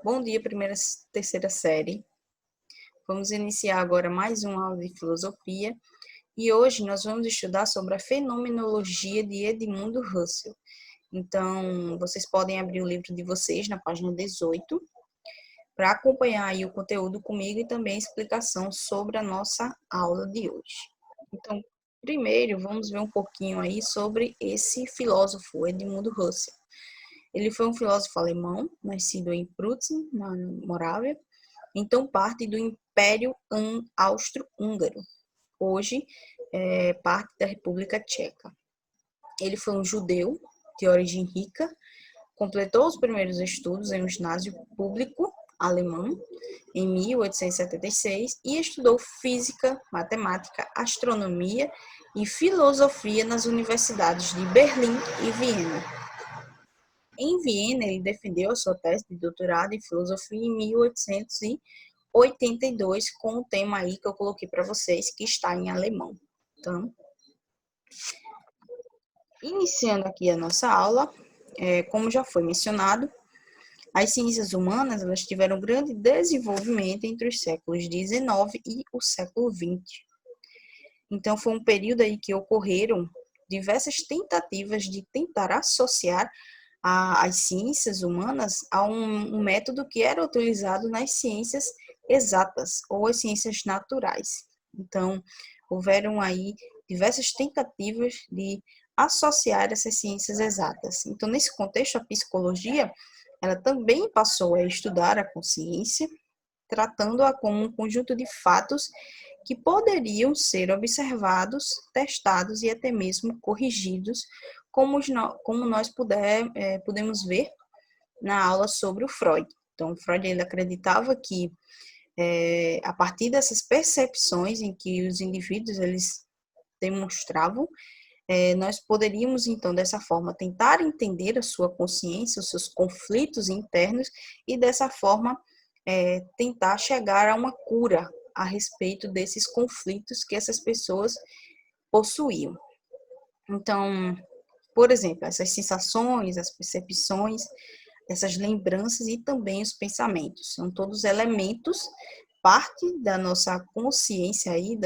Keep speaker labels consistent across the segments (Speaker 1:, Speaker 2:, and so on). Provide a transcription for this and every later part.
Speaker 1: Bom dia, terceira série. Vamos iniciar agora mais uma aula de filosofia e hoje nós vamos estudar sobre a fenomenologia de Edmundo Husserl. Então, vocês podem abrir o livro de vocês na página 18 para acompanhar aí o conteúdo comigo e também a explicação sobre a nossa aula de hoje. Então, primeiro, vamos ver um pouquinho aí sobre esse filósofo, Edmundo Husserl. Ele foi um filósofo alemão, nascido em Preußen, na Morávia, então parte do Império Austro-Húngaro, hoje é parte da República Tcheca. Ele foi um judeu de origem rica, completou os primeiros estudos em um ginásio público alemão em 1876 e estudou física, matemática, astronomia e filosofia nas universidades de Berlim e Viena. Em Viena, ele defendeu a sua tese de doutorado em filosofia em 1882, com o tema aí que eu coloquei para vocês, que está em alemão. Então, iniciando aqui a nossa aula, como já foi mencionado, as ciências humanas elas tiveram grande desenvolvimento entre os séculos XIX e o século XX. Então, foi um período aí que ocorreram diversas tentativas de tentar associar as ciências humanas a um método que era utilizado nas ciências exatas ou as ciências naturais. Então, houveram aí diversas tentativas de associar essas ciências exatas. Então, nesse contexto, a psicologia, ela também passou a estudar a consciência, tratando-a como um conjunto de fatos que poderiam ser observados, testados e até mesmo corrigidos, como nós podemos ver na aula sobre o Freud. Então, Freud ele acreditava que a partir dessas percepções em que os indivíduos eles demonstravam, nós poderíamos, então, dessa forma, tentar entender a sua consciência, os seus conflitos internos e, dessa forma, tentar chegar a uma cura a respeito desses conflitos que essas pessoas possuíam. Então, por exemplo, essas sensações, as percepções, essas lembranças e também os pensamentos, são todos elementos, parte da nossa consciência aí,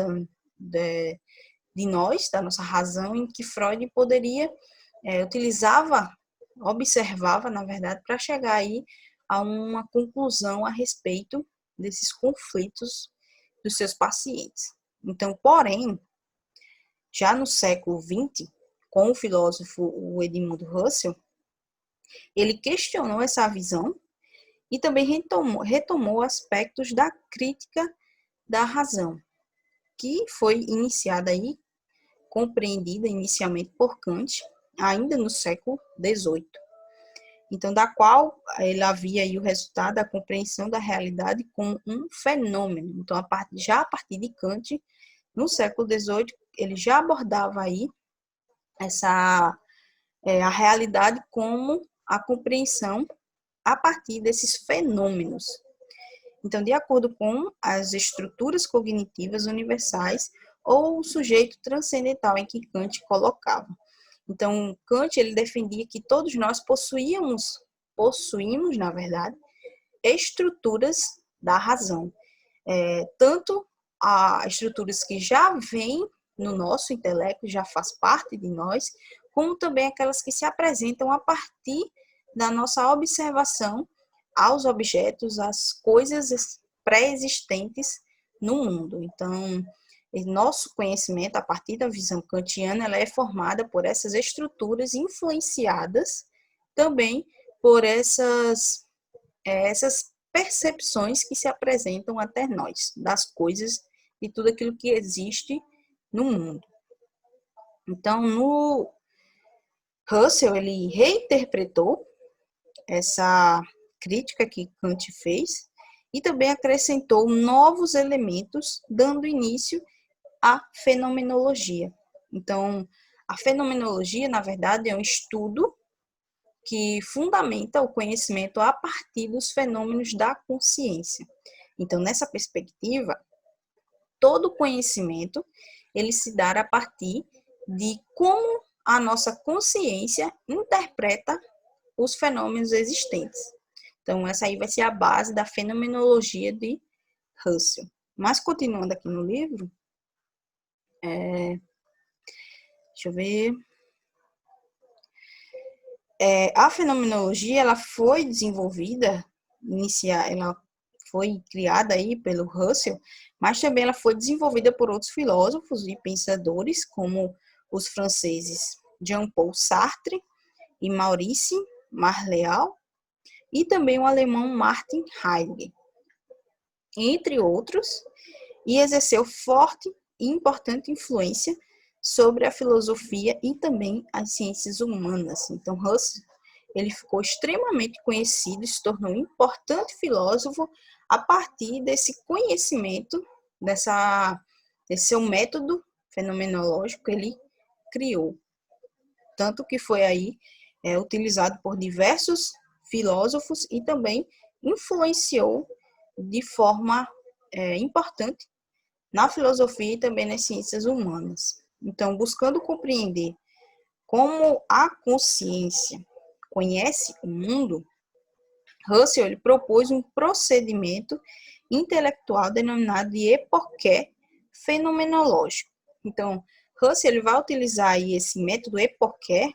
Speaker 1: de nós, da nossa razão, em que Freud poderia, observava, na verdade, para chegar aí a uma conclusão a respeito desses conflitos dos seus pacientes. Então, porém, já no século XX, com o filósofo Edmundo Husserl, ele questionou essa visão e também retomou aspectos da crítica da razão, que foi iniciada aí, compreendida inicialmente por Kant, ainda no século XVIII. Então, da qual ele havia aí o resultado da compreensão da realidade como um fenômeno. Então, já a partir de Kant, no século XVIII, ele já abordava aí a realidade como a compreensão a partir desses fenômenos. Então, de acordo com as estruturas cognitivas universais ou o sujeito transcendental em que Kant colocava. Então, Kant ele defendia que todos nós possuímos, na verdade, estruturas da razão. Tanto as estruturas que já vêm no nosso intelecto, já faz parte de nós, como também aquelas que se apresentam a partir da nossa observação aos objetos, às coisas pré-existentes no mundo. Então, nosso conhecimento, a partir da visão kantiana, ela é formada por essas estruturas influenciadas também por essas percepções que se apresentam até nós, das coisas e tudo aquilo que existe no mundo. Então, no Husserl, ele reinterpretou essa crítica que Kant fez e também acrescentou novos elementos, dando início à fenomenologia. Então, a fenomenologia, na verdade, é um estudo que fundamenta o conhecimento a partir dos fenômenos da consciência. Então, nessa perspectiva, todo conhecimento ele se dá a partir de como a nossa consciência interpreta os fenômenos existentes. Então, essa aí vai ser a base da fenomenologia de Russell. Mas, continuando aqui no livro, deixa eu ver. A fenomenologia, ela foi desenvolvida, ela foi criada aí pelo Russell, mas também ela foi desenvolvida por outros filósofos e pensadores, como os franceses Jean-Paul Sartre e Maurice Marleau, e também o alemão Martin Heidegger, entre outros, e exerceu forte e importante influência sobre a filosofia e também as ciências humanas. Então, Russell, ele ficou extremamente conhecido e se tornou um importante filósofo a partir desse conhecimento, desse seu método fenomenológico que ele criou. Tanto que foi aí utilizado por diversos filósofos e também influenciou de forma importante na filosofia e também nas ciências humanas. Então, buscando compreender como a consciência conhece o mundo, Russell ele propôs um procedimento intelectual denominado de époque fenomenológico. Então, Russell ele vai utilizar aí esse método époque,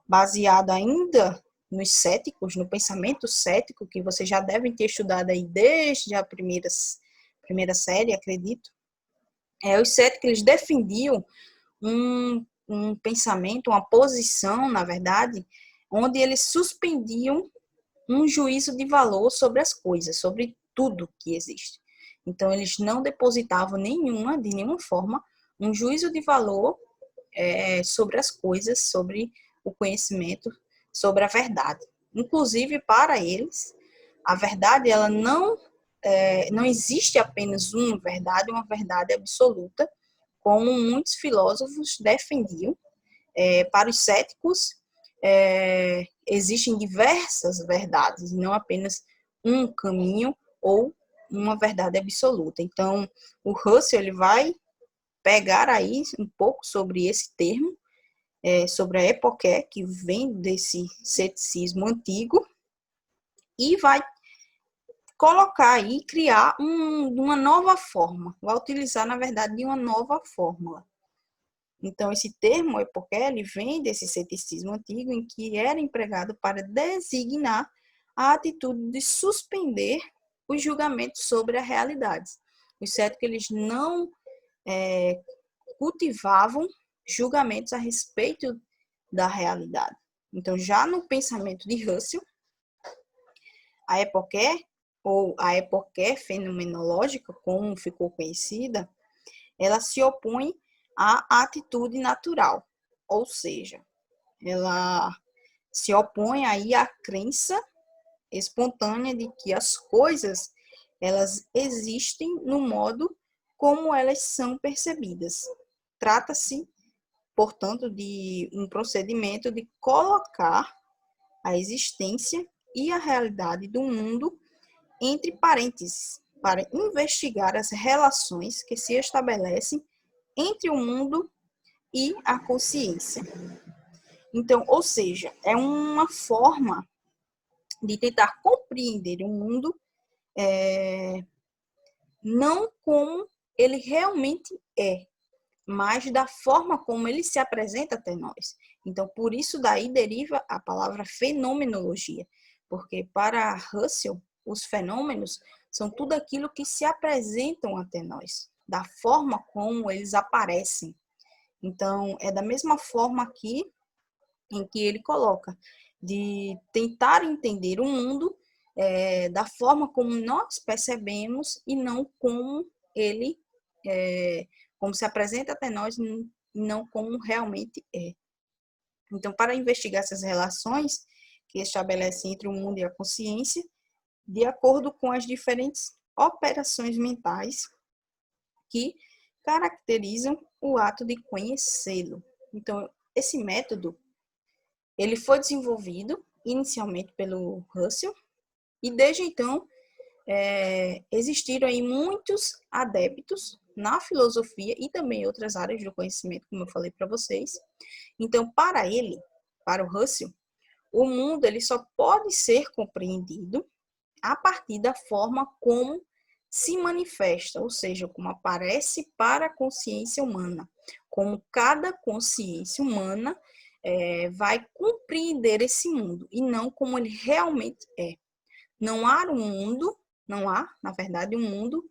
Speaker 1: baseado ainda nos céticos, no pensamento cético, que vocês já devem ter estudado aí desde a primeira série, acredito. Os céticos eles defendiam um pensamento, uma posição, na verdade, onde eles suspendiam um juízo de valor sobre as coisas, sobre tudo que existe. Então, eles não depositavam de nenhuma forma, um juízo de valor sobre as coisas, sobre o conhecimento, sobre a verdade. Inclusive, para eles, a verdade, ela não existe apenas uma verdade absoluta, como muitos filósofos defendiam. Para os céticos, existem diversas verdades, não apenas um caminho ou uma verdade absoluta. Então, o Russell ele vai pegar aí um pouco sobre esse termo, sobre a époque, que vem desse ceticismo antigo, e vai colocar aí, criar uma nova forma, vai utilizar, na verdade, de uma nova fórmula. Então, esse termo époque, ele vem desse ceticismo antigo, em que era empregado para designar a atitude de suspender os julgamentos sobre a realidade. Os céticos, eles não cultivavam julgamentos a respeito da realidade. Então, já no pensamento de Russell, a époque, ou a époque fenomenológica, como ficou conhecida, ela se opõe à atitude natural, ou seja, ela se opõe aí à crença espontânea de que as coisas elas existem no modo como elas são percebidas. Trata-se, portanto, de um procedimento de colocar a existência e a realidade do mundo entre parênteses, para investigar as relações que se estabelecem entre o mundo e a consciência. Então, ou seja, é uma forma de tentar compreender o mundo não como ele realmente é, mas da forma como ele se apresenta até nós. Então, por isso daí deriva a palavra fenomenologia, porque para Russell, os fenômenos são tudo aquilo que se apresentam até nós, da forma como eles aparecem. Então, é da mesma forma aqui em que ele coloca, de tentar entender o mundo da forma como nós percebemos e não como ele, como se apresenta até nós, e não como realmente é. Então, para investigar essas relações que estabelecem entre o mundo e a consciência, de acordo com as diferentes operações mentais que caracterizam o ato de conhecê-lo. Então, esse método, ele foi desenvolvido inicialmente pelo Russell e desde então existiram aí muitos adeptos na filosofia e também em outras áreas do conhecimento, como eu falei para vocês. Então, para o Russell, o mundo ele só pode ser compreendido a partir da forma como se manifesta, ou seja, como aparece para a consciência humana, como cada consciência humana vai compreender esse mundo, e não como ele realmente é. Não há, na verdade, um mundo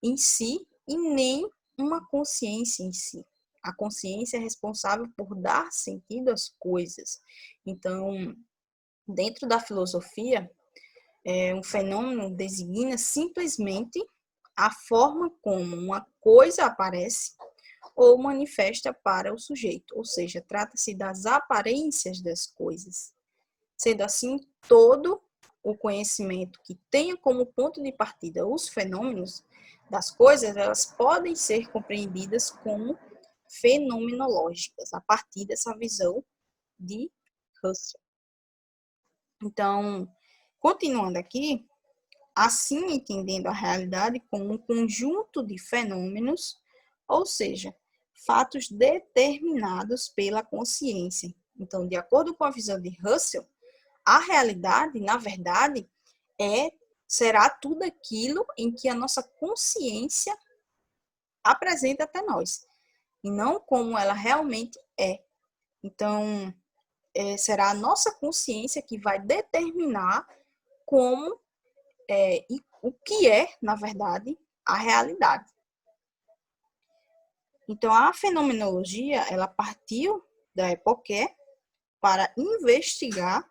Speaker 1: em si e nem uma consciência em si. A consciência é responsável por dar sentido às coisas. Então, dentro da filosofia, um fenômeno designa simplesmente a forma como uma coisa aparece ou manifesta para o sujeito, ou seja, trata-se das aparências das coisas. Sendo assim, todo o conhecimento que tenha como ponto de partida os fenômenos das coisas, elas podem ser compreendidas como fenomenológicas, a partir dessa visão de Husserl. Então, continuando aqui, assim entendendo a realidade como um conjunto de fenômenos, ou seja, fatos determinados pela consciência. Então, de acordo com a visão de Husserl, a realidade, na verdade, será tudo aquilo em que a nossa consciência apresenta até nós, e não como ela realmente é. Então, será a nossa consciência que vai determinar como e o que é, na verdade, a realidade. Então, a fenomenologia, ela partiu da Epoché para investigar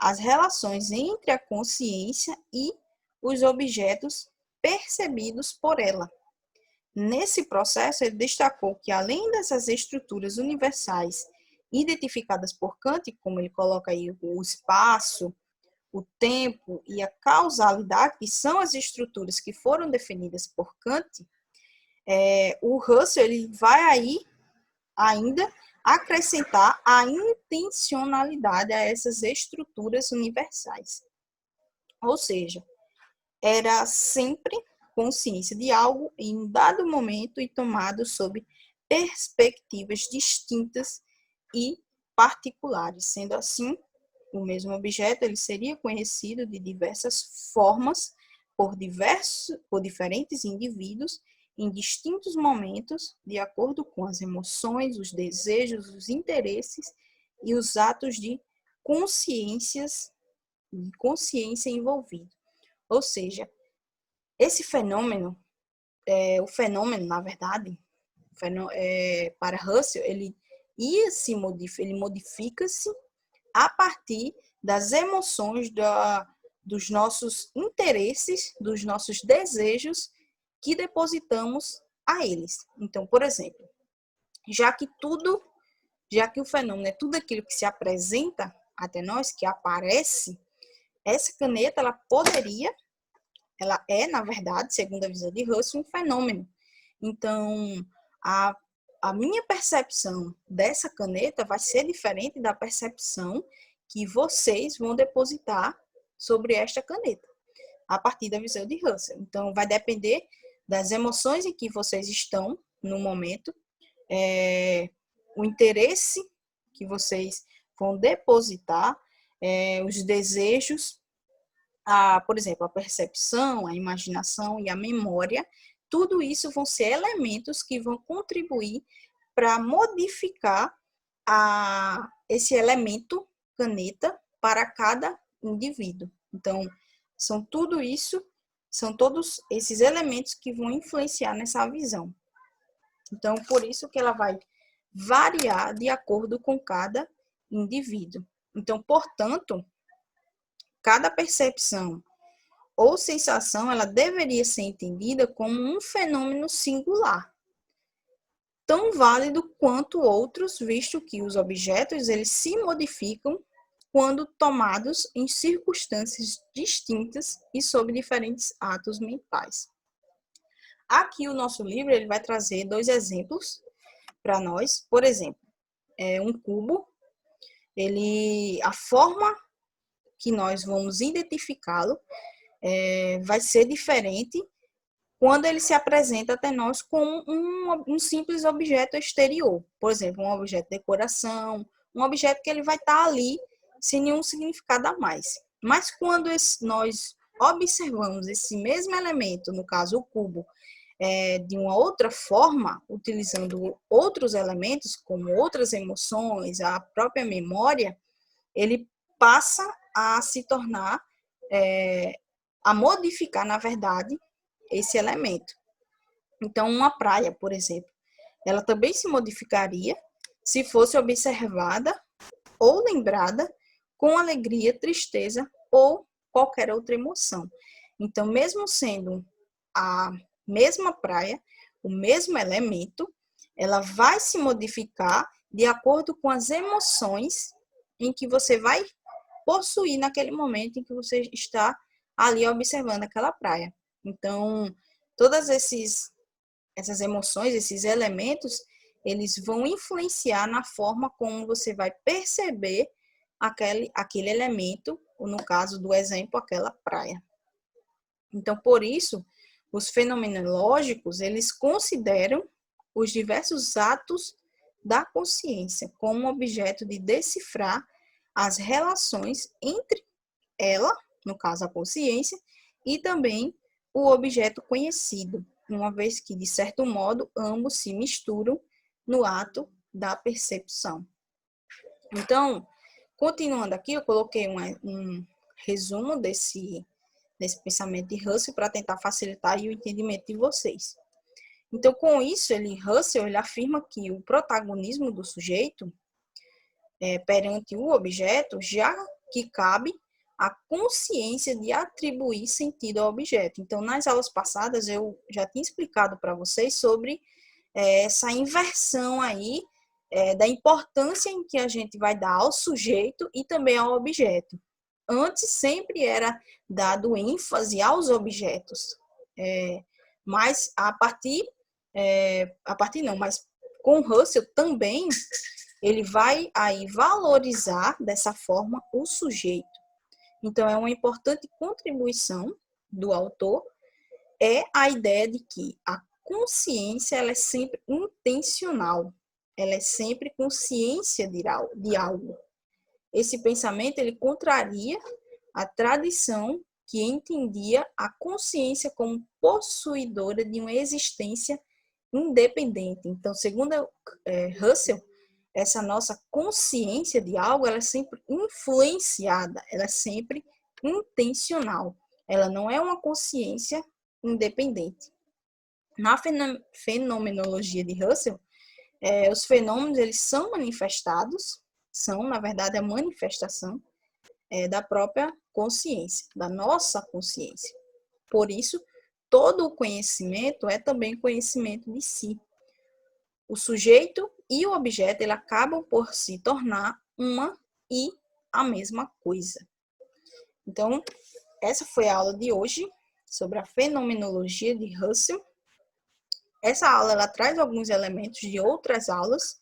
Speaker 1: as relações entre a consciência e os objetos percebidos por ela. Nesse processo, ele destacou que, além dessas estruturas universais identificadas por Kant, como ele coloca aí o espaço, o tempo e a causalidade, que são as estruturas que foram definidas por Kant, o Husserl ele vai aí ainda acrescentar a intencionalidade a essas estruturas universais. Ou seja, era sempre consciência de algo em um dado momento e tomado sob perspectivas distintas e particulares. Sendo assim, o mesmo objeto ele seria conhecido de diversas formas por diferentes indivíduos em distintos momentos, de acordo com as emoções, os desejos, os interesses e os atos de consciência envolvido. Ou seja, esse fenômeno, o fenômeno, na verdade, para Husserl, ele modifica-se a partir das emoções, dos nossos interesses, dos nossos desejos que depositamos a eles. Então, por exemplo, já que o fenômeno é tudo aquilo que se apresenta até nós, que aparece, essa caneta, ela é, na verdade, segundo a visão de Husserl, um fenômeno. Então, a minha percepção dessa caneta vai ser diferente da percepção que vocês vão depositar sobre esta caneta, a partir da visão de Husserl. Então, vai depender das emoções em que vocês estão no momento, o interesse que vocês vão depositar, os desejos, por exemplo, a percepção, a imaginação e a memória. Tudo isso vão ser elementos que vão contribuir para modificar esse elemento caneta para cada indivíduo. Então, são todos esses elementos que vão influenciar nessa visão. Então, por isso que ela vai variar de acordo com cada indivíduo. Então, portanto, cada percepção ou sensação, ela deveria ser entendida como um fenômeno singular, tão válido quanto outros, visto que os objetos eles se modificam quando tomados em circunstâncias distintas e sob diferentes atos mentais. Aqui o nosso livro ele vai trazer 2 exemplos para nós. Por exemplo, um cubo, a forma que nós vamos identificá-lo vai ser diferente quando ele se apresenta até nós como um simples objeto exterior. Por exemplo, um objeto de decoração, um objeto que ele vai estar ali sem nenhum significado a mais. Mas quando nós observamos esse mesmo elemento, no caso o cubo, de uma outra forma, utilizando outros elementos, como outras emoções, a própria memória, ele passa a se tornar, a modificar, na verdade, esse elemento. Então, uma praia, por exemplo, ela também se modificaria se fosse observada ou lembrada com alegria, tristeza ou qualquer outra emoção. Então, mesmo sendo a mesma praia, o mesmo elemento, ela vai se modificar de acordo com as emoções em que você vai possuir naquele momento em que você está ali observando aquela praia. Então, todas essas emoções, esses elementos, eles vão influenciar na forma como você vai perceber aquele elemento, ou no caso do exemplo, aquela praia. Então, por isso, os fenomenológicos, eles consideram os diversos atos da consciência como objeto de decifrar as relações entre ela, no caso a consciência, e também o objeto conhecido, uma vez que, de certo modo, ambos se misturam no ato da percepção. Então, continuando aqui, eu coloquei um resumo desse pensamento de Russell para tentar facilitar o entendimento de vocês. Então, com isso, Russell ele afirma que o protagonismo do sujeito perante o objeto, já que cabe a consciência de atribuir sentido ao objeto. Então, nas aulas passadas, eu já tinha explicado para vocês sobre essa inversão aí da importância em que a gente vai dar ao sujeito e também ao objeto. Antes sempre era dado ênfase aos objetos, mas mas com Russell também ele vai aí valorizar dessa forma o sujeito. Então, é uma importante contribuição do autor, é a ideia de que a consciência ela é sempre intencional, ela é sempre consciência de algo. Esse pensamento ele contraria a tradição que entendia a consciência como possuidora de uma existência independente. Então, segundo Russell, essa nossa consciência de algo, ela é sempre influenciada, ela é sempre intencional. Ela não é uma consciência independente. Na fenomenologia de Russell, os fenômenos eles são manifestados, são, na verdade, a manifestação da própria consciência, da nossa consciência. Por isso, todo o conhecimento é também conhecimento de si. O sujeito e o objeto ele acabam por se tornar uma e a mesma coisa. Então, essa foi a aula de hoje sobre a fenomenologia de Russell. Essa aula ela traz alguns elementos de outras aulas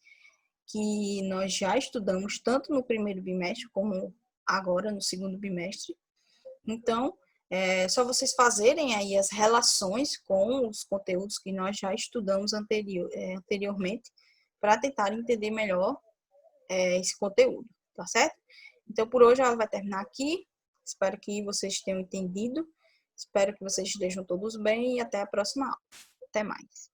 Speaker 1: que nós já estudamos tanto no primeiro bimestre como agora no segundo bimestre. Então, é só vocês fazerem aí as relações com os conteúdos que nós já estudamos anteriormente para tentar entender melhor esse conteúdo, tá certo? Então, por hoje ela vai terminar aqui. Espero que vocês tenham entendido. Espero que vocês estejam todos bem e até a próxima aula. Até mais.